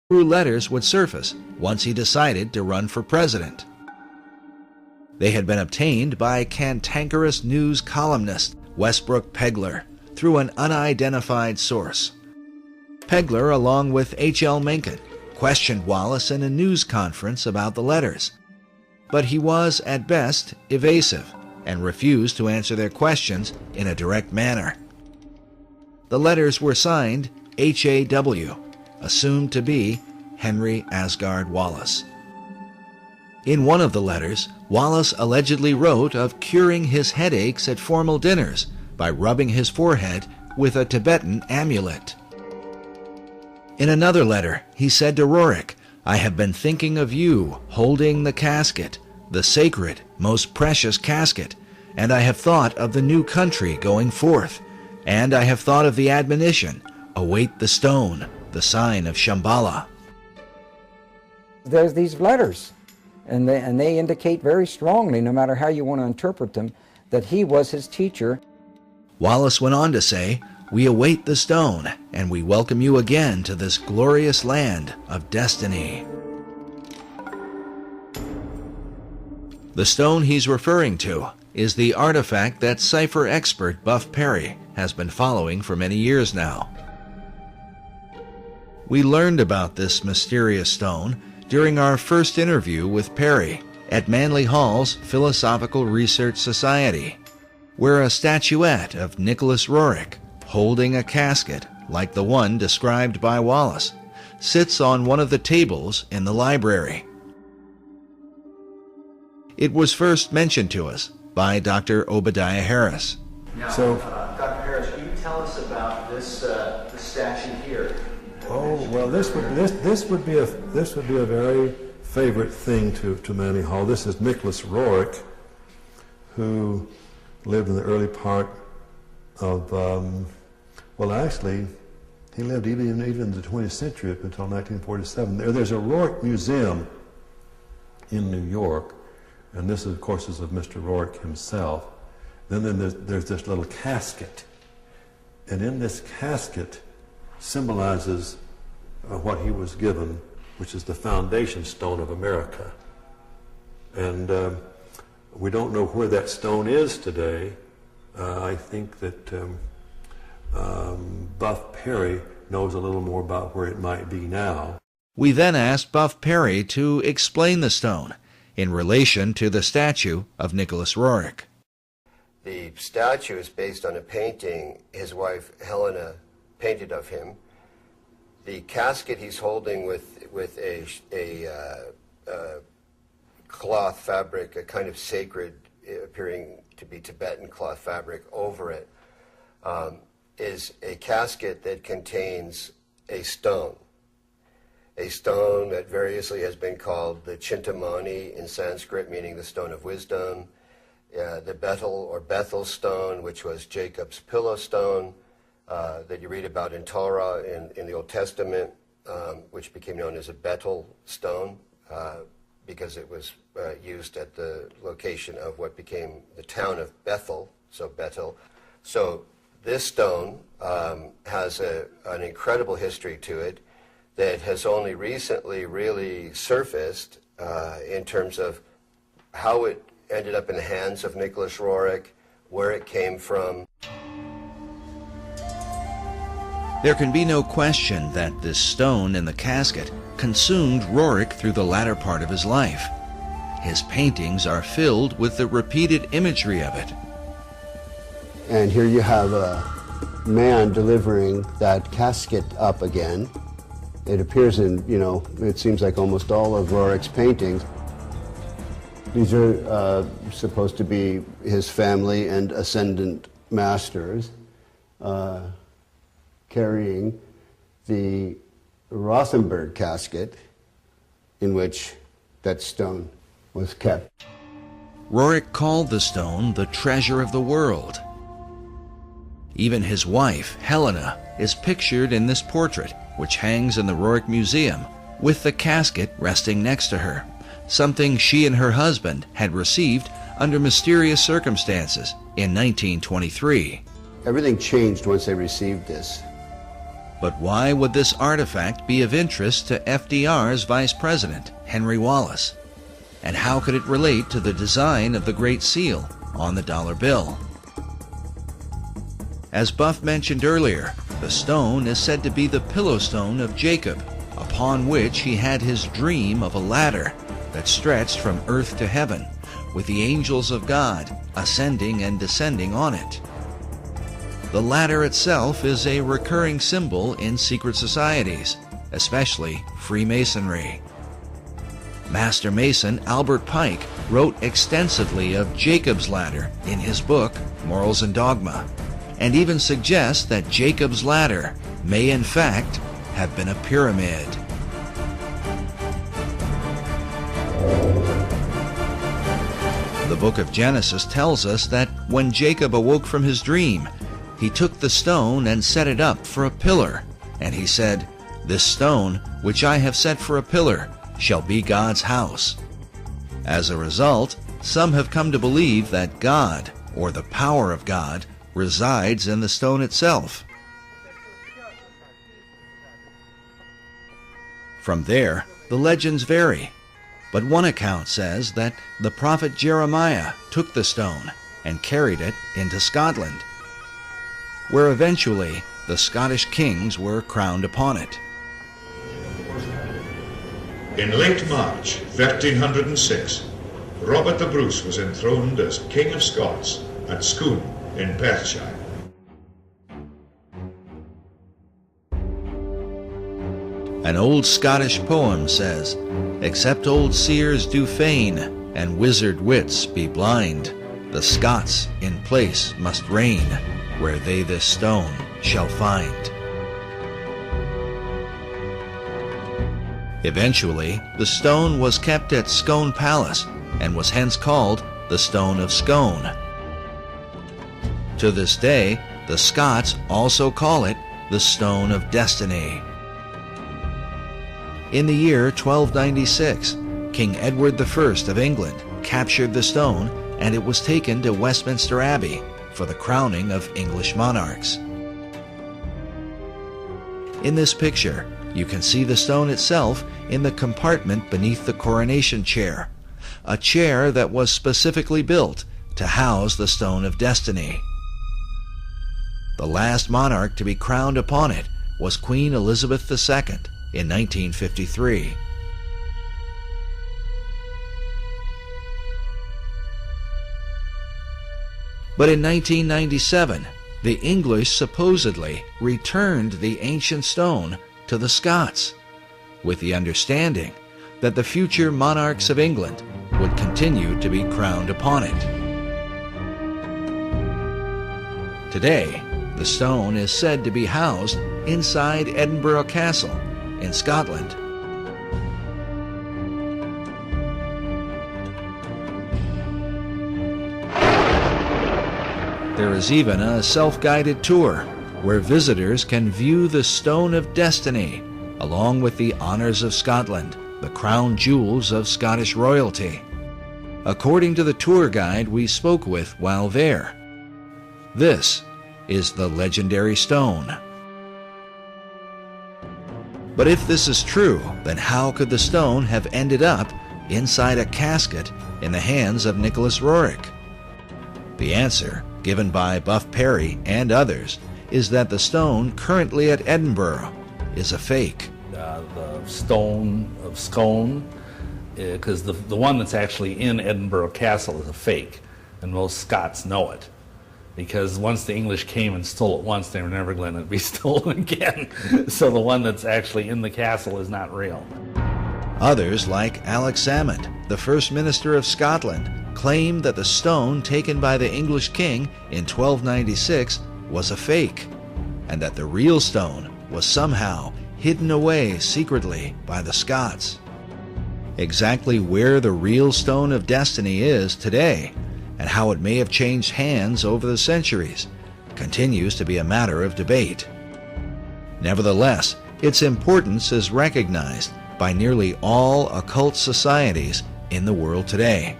through letters would surface once he decided to run for president. They had been obtained by cantankerous news columnist Westbrook Pegler through an unidentified source. Pegler, along with H.L. Mencken, questioned Wallace in a news conference about the letters, but he was, at best, evasive and refused to answer their questions in a direct manner. The letters were signed H.A.W., assumed to be Henry Asgard Wallace. In one of the letters, Wallace allegedly wrote of curing his headaches at formal dinners by rubbing his forehead with a Tibetan amulet. In another letter, he said to Roerich, "I have been thinking of you holding the casket, the sacred, most precious casket, and I have thought of the new country going forth, and I have thought of the admonition, await the stone, the sign of Shambhala." There's these letters, and they indicate very strongly, no matter how you want to interpret them, that he was his teacher. Wallace went on to say, "We await the stone, and we welcome you again to this glorious land of destiny." The stone he's referring to is the artifact that cipher expert Buff Perry has been following for many years now. We learned about this mysterious stone during our first interview with Perry at Manly Hall's Philosophical Research Society, where a statuette of Nicholas Roerich, holding a casket like the one described by Wallace, sits on one of the tables in the library. It was first mentioned to us by Dr. Obadiah Harris. Now, Dr. Harris, can you tell us about this statue here? Oh well, this would be a very favorite thing to Manly Hall. This is Nicholas Roerich, who lived in the early part of well, actually, he lived even in the 20th century up until 1947. There's a Roerich Museum in New York, and this, of course, is of Mr. Roerich himself. Then there's this little casket, and in this casket symbolizes what he was given, which is the foundation stone of America. And we don't know where that stone is today. I think that Buff Perry knows a little more about where it might be now. We then asked Buff Perry to explain the stone in relation to the statue of Nicholas Roerich. The statue is based on a painting his wife Helena painted of him. The casket he's holding with a cloth fabric, a kind of sacred, appearing to be Tibetan cloth fabric over it, is a casket that contains a stone that variously has been called the Chintamani in Sanskrit, meaning the stone of wisdom, the Bethel stone, which was Jacob's pillow stone, that you read about in Torah in the Old Testament, which became known as a Bethel stone because it was used at the location of what became the town of Bethel, so Bethel. So this stone has an incredible history to it that has only recently really surfaced in terms of how it ended up in the hands of Nicholas Roerich, where it came from. There can be no question that this stone in the casket consumed Roerich through the latter part of his life. His paintings are filled with the repeated imagery of it. And here you have a man delivering that casket up again. It appears in, it seems like almost all of Roerich's paintings. These are supposed to be his family and ascendant masters carrying the Rothenberg casket in which that stone was kept. Roerich called the stone the treasure of the world. Even his wife, Helena, is pictured in this portrait, which hangs in the Roerich Museum, with the casket resting next to her, something she and her husband had received under mysterious circumstances in 1923. Everything changed once they received this. But why would this artifact be of interest to FDR's vice president, Henry Wallace? And how could it relate to the design of the Great Seal on the dollar bill? As Buff mentioned earlier, the stone is said to be the pillow stone of Jacob, upon which he had his dream of a ladder that stretched from earth to heaven, with the angels of God ascending and descending on it. The ladder itself is a recurring symbol in secret societies, especially Freemasonry. Master Mason Albert Pike wrote extensively of Jacob's ladder in his book, Morals and Dogma, and even suggests that Jacob's ladder may in fact have been a pyramid. The book of Genesis tells us that when Jacob awoke from his dream, he took the stone and set it up for a pillar, and he said, "This stone, which I have set for a pillar, shall be God's house." As a result, some have come to believe that God, or the power of God, resides in the stone itself. From there, the legends vary, but one account says that the prophet Jeremiah took the stone and carried it into Scotland, where eventually the Scottish kings were crowned upon it. In late March 1306, Robert the Bruce was enthroned as King of Scots at Scone in Perthshire. An old Scottish poem says, "Except old seers do feign, and wizard wits be blind, the Scots in place must reign, where they this stone shall find." Eventually, the stone was kept at Scone Palace and was hence called the Stone of Scone. To this day, the Scots also call it the Stone of Destiny. In the year 1296, King Edward I of England captured the stone, and it was taken to Westminster Abbey for the crowning of English monarchs. In this picture, you can see the stone itself in the compartment beneath the coronation chair, a chair that was specifically built to house the Stone of Destiny. The last monarch to be crowned upon it was Queen Elizabeth II in 1953. But in 1997, the English supposedly returned the ancient stone to the Scots, with the understanding that the future monarchs of England would continue to be crowned upon it. Today, the stone is said to be housed inside Edinburgh Castle in Scotland. There is even a self-guided tour where visitors can view the Stone of Destiny, along with the honors of Scotland, the crown jewels of Scottish royalty. According to the tour guide we spoke with while there, this is the legendary stone. But if this is true, then how could the stone have ended up inside a casket in the hands of Nicholas Roerich? The answer, given by Buff Perry and others, is that the stone currently at Edinburgh is a fake. The Stone of Scone, because the one that's actually in Edinburgh Castle is a fake, and most Scots know it. Because once the English came and stole it once, they were never going to be stolen again. So the one that's actually in the castle is not real. Others, like Alex Salmond, the First Minister of Scotland, claim that the stone taken by the English king in 1296 was a fake, and that the real stone was somehow hidden away secretly by the Scots. Exactly where the real Stone of Destiny is today, and how it may have changed hands over the centuries, continues to be a matter of debate. Nevertheless, its importance is recognized by nearly all occult societies in the world today.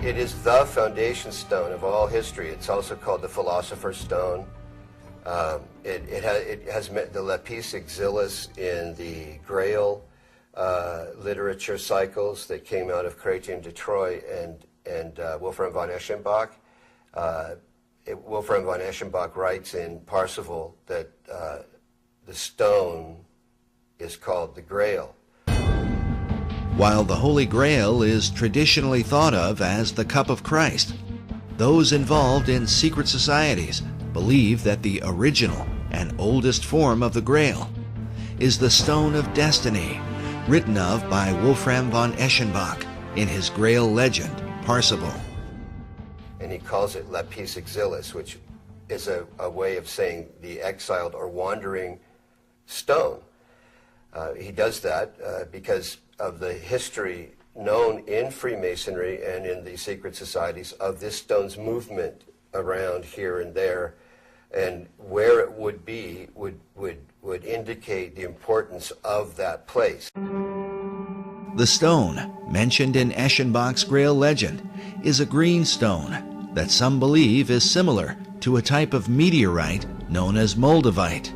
It is the foundation stone of all history. It's also called the Philosopher's Stone. It has the lapis exilis in the Grail literature cycles that came out of Chrétien de Troyes and Wolfram von Eschenbach. Wolfram von Eschenbach writes in Parsifal that the stone is called the Grail. While the Holy Grail is traditionally thought of as the cup of Christ, those involved in secret societies believe that the original and oldest form of the Grail is the Stone of Destiny, written of by Wolfram von Eschenbach in his Grail legend, Parsifal. And he calls it lapis exilis, which is a way of saying the exiled or wandering stone. He does that because of the history known in Freemasonry and in the secret societies of this stone's movement around here and there, and where it would be would indicate the importance of that place. The stone, mentioned in Eschenbach's Grail legend, is a green stone that some believe is similar to a type of meteorite known as moldavite.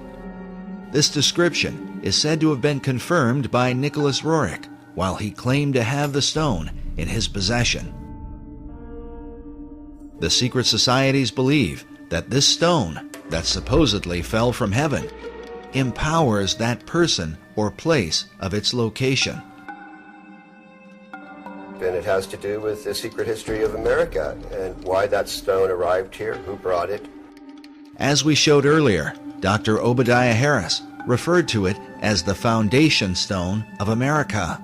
This description is said to have been confirmed by Nicholas Roerich while he claimed to have the stone in his possession. The secret societies believe that this stone, that supposedly fell from heaven, empowers that person or place of its location. And it has to do with the secret history of America and why that stone arrived here, who brought it. As we showed earlier, Dr. Obadiah Harris referred to it as the foundation stone of America.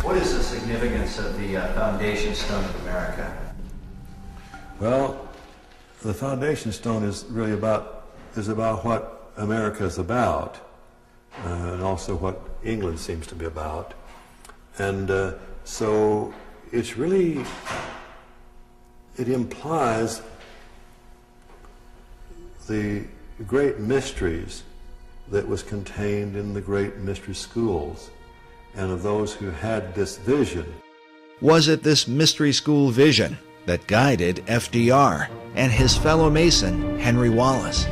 What is the significance of the foundation stone of America? Well, the foundation stone is really about what America is about, and also what England seems to be about. And so it's really, it implies the great mysteries that was contained in the great mystery schools and of those who had this vision. Was it this mystery school vision that guided FDR and his fellow Mason, Henry Wallace,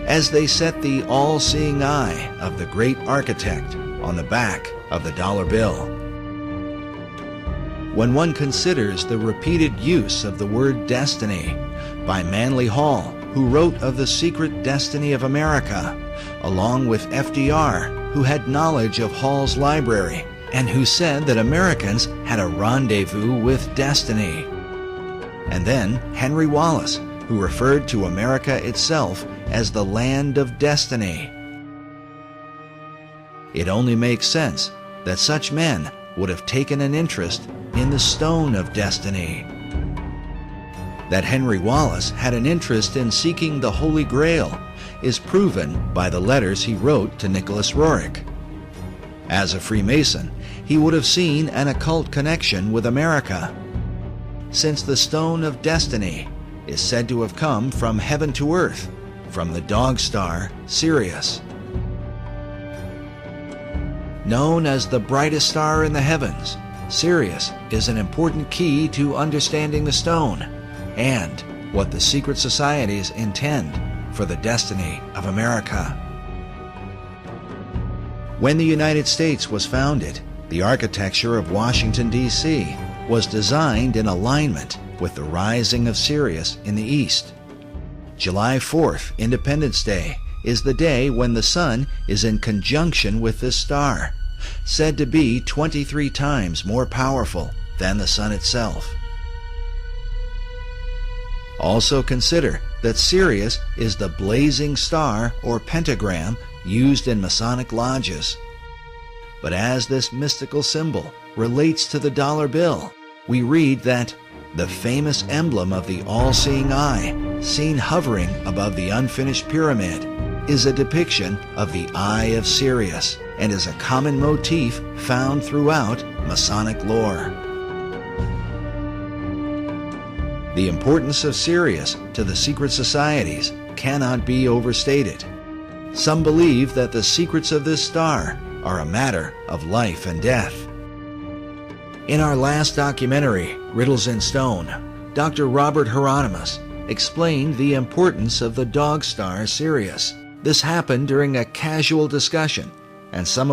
as they set the all-seeing eye of the great architect on the back of the dollar bill? When one considers the repeated use of the word destiny by Manly Hall, who wrote of the secret destiny of America, along with FDR, who had knowledge of Hall's library and who said that Americans had a rendezvous with destiny. And then Henry Wallace, who referred to America itself as the land of destiny. It only makes sense that such men would have taken an interest in the stone of destiny. That Henry Wallace had an interest in seeking the Holy Grail is proven by the letters he wrote to Nicholas Roerich. As a Freemason, he would have seen an occult connection with America, since the Stone of Destiny is said to have come from heaven to earth, from the dog star Sirius. Known as the brightest star in the heavens, Sirius is an important key to understanding the stone and what the secret societies intend for the destiny of America. When the United States was founded, the architecture of Washington, D.C. was designed in alignment with the rising of Sirius in the east. July 4th, Independence Day, is the day when the sun is in conjunction with this star, said to be 23 times more powerful than the sun itself. Also consider that Sirius is the blazing star or pentagram used in Masonic lodges. But as this mystical symbol relates to the dollar bill, we read that the famous emblem of the all-seeing eye, seen hovering above the unfinished pyramid, is a depiction of the Eye of Sirius and is a common motif found throughout Masonic lore. The importance of Sirius to the secret societies cannot be overstated. Some believe that the secrets of this star are a matter of life and death. In our last documentary, Riddles in Stone, Dr. Robert Hieronymus explained the importance of the dog star Sirius. This happened during a casual discussion, and some